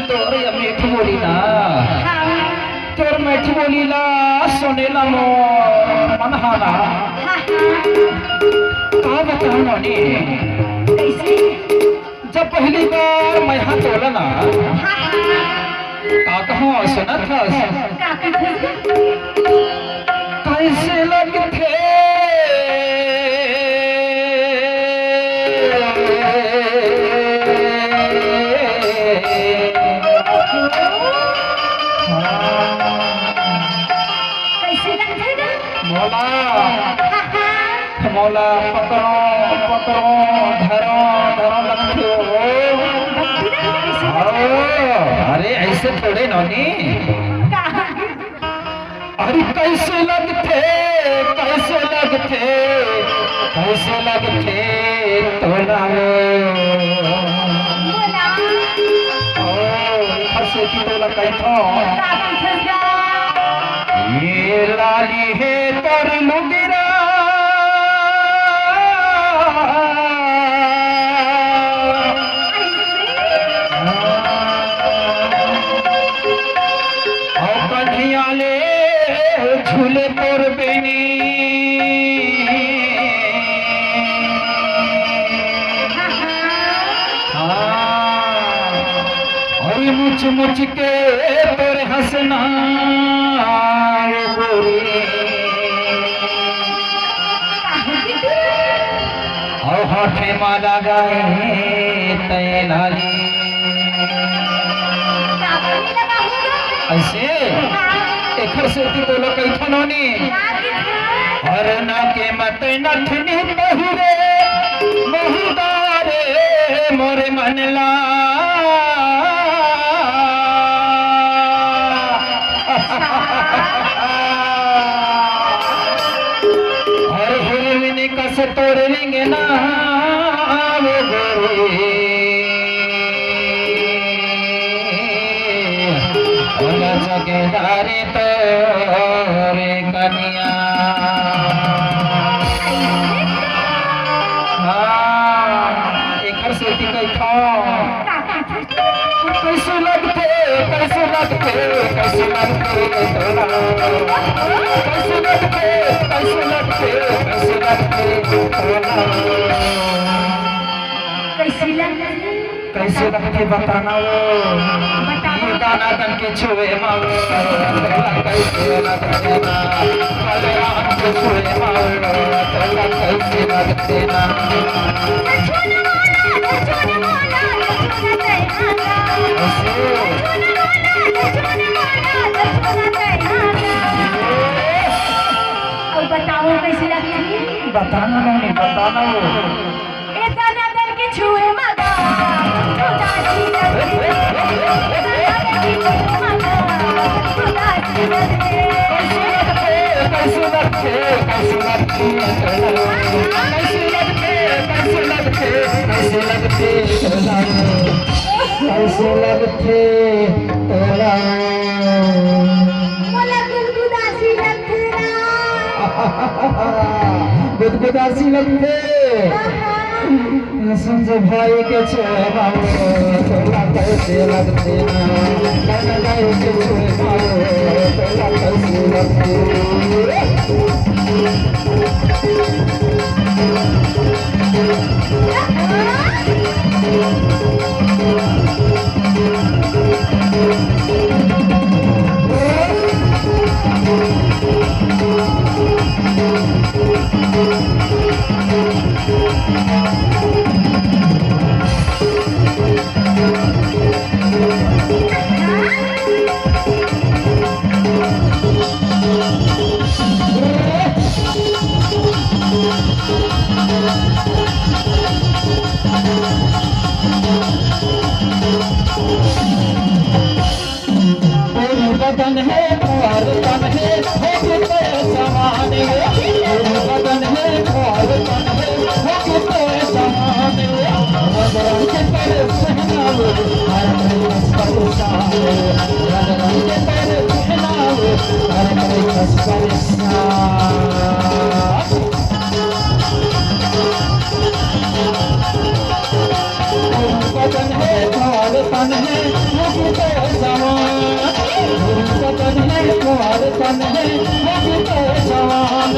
तोर मीठ बोली ना तोर मीठ बोली ला सुनेला मो मनहाना का बताऊं नोनी जब पहली बार मैं हाथ तोला ना का कहूँ सुना था कैसे लगते मौला पकड़ो पकड़ो धरो धरो लगते हो। अरे ऐसे थोड़े नौनी अरे कैसे लगते कैसे लगते कैसे लगते तोला हंसे की तोला कैठो ये लाली है तोर लुगिरा झूले तोर बेनी और मुझ मुझ के तोर हंसना और हाथे माला गाए तय लाली ऐसे एखर से तो लोग कैठन होनी और ना के मत नथनी बहुरे बहुदारे मोरे मनला और हिरविनी कस तोड़ रिंगे ना वे गोरी जगदारे तोरे कनिया एकर से कैठो कैसे लगते कैसे लगते कैसे लगते कैसे लगते कैसे लगते कैसे लगते कैसे लगते बताना वो ये गाना गन के छुए माओ कैसे लगते ना कल्याण के छुए माओ कैसे लगते ना बताओ कैसे लगती बताना नहीं बताना वो छुए मगा उदासी लगते कैसे लगते कैसे लगते कैसे लगते कैसे लगते कैसे लगते कैसे लगते तोरा मोला गुदगुदासी लगते गुदगुदासी लगते संज भाई के छोड़ा तोला कैसे लगते ना भाई के छोड़ा तोला कैसे लगते बस परेशान। बदन है द्वार तन है मुझको जवान, बदन है द्वार तन है मुझको जवान,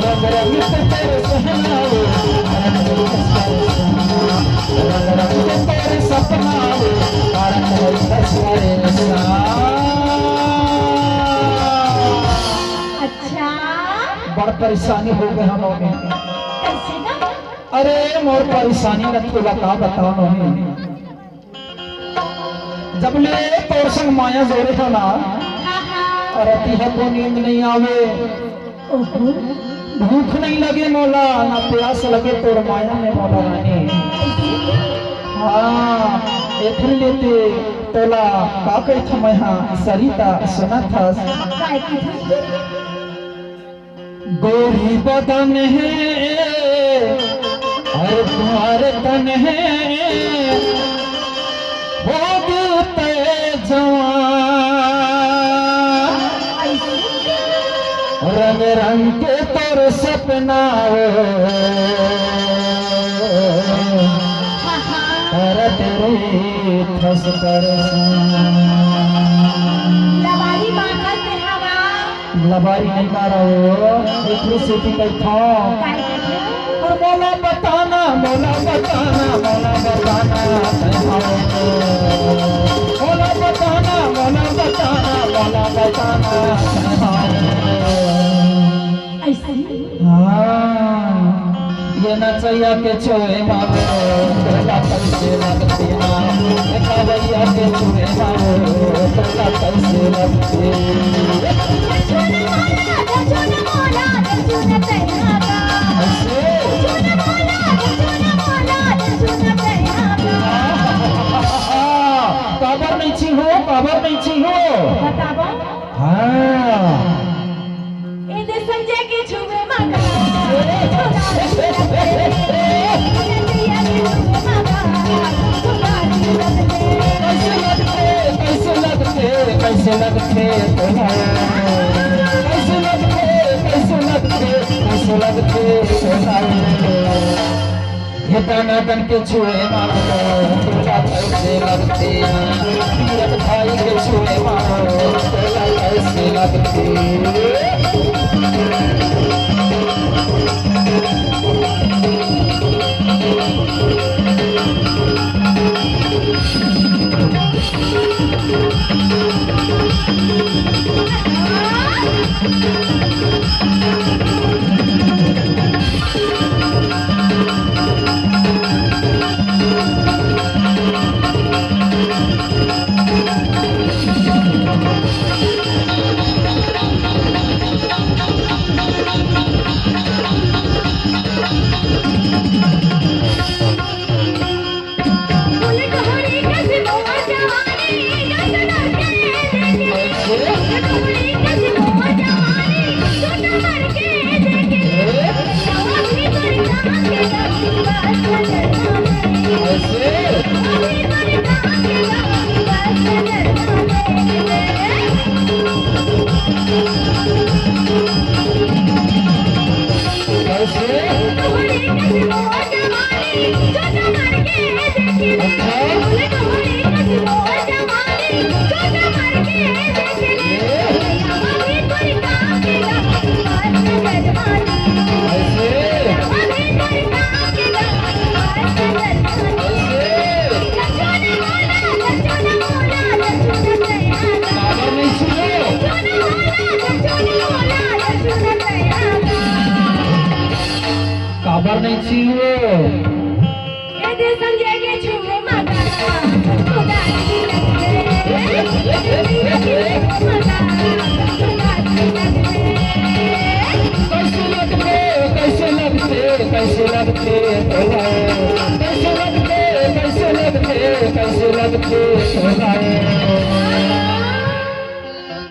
रंग रंग से तेरे सहनाओ, रंग रंग से तेरे सपनाओ, रंग रंग से अच्छा बड़ परेशानी हो गए हम लोग। कैसे ना? अरे मोर परेशानी न तुला का बताओ नहीं, जब ले तोर संग माया जोरे हो ना, रती है को नींद नहीं आवे, भूख नहीं लगे मोला, ना प्यास लगे तोर माया में मोला रानी। हाँ एथर लेते तोला का कही था मैं हाँ सरिता सुना था। काय की था? गोरी बदन है हर कुंवर तन है हो ते जवान, रंग रंग के तोर सपना कर तेरे फस कर लबारी मांगा से हवा लबारी नहीं मारा हो इतनी सीटी कही था। काय की था? और मोला बताना मोला बताना मोला बताना मोला बताना मोला बताना मोला बताना। ऐसे हाँ ये नचैया के छोए मारो तोला कैसे लगते ना, कवैया के छोए मारो तोला कैसे लगते। काबर नहीं छी हो, काबर नहीं छी हो। बताबो हाँ इधर संजय के छुए मगा कैसे लगते कैसे लगते कैसे लगते कैसे लगते कैसे लगते ये दाना दन के छुए मारो तोला कैसे लगते, तीरथ भाई के छुए मारो तोला कैसे लगते। काबर नहीं चाहिए इधर संजय के छुए मगा खुदा की लगते कैसे लगते कैसे लगते कैसे लगते कैसे लगते कैसे लगते कैसे लगते